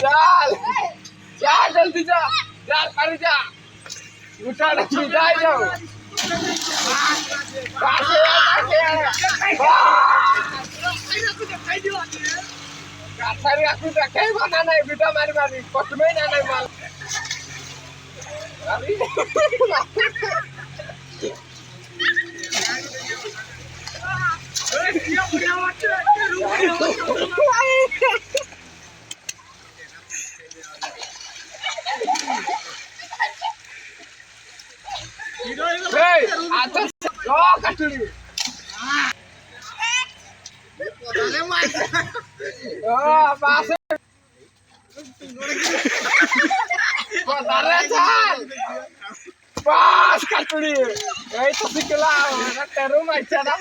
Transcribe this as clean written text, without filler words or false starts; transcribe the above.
ચાલ ચાલ જલ્દી જા ચાલ કરી જા ઉઠાડ જાય જાવ કાશે કાસારી આખું દેખાય બના નહીં બેટા મારી મારી કોટમે ના નહીં માલ Hey, atas oh kacuri. Oh, pasir. Kotaran. Pas kacuri. Itu sih kelau, nak terum aja dah.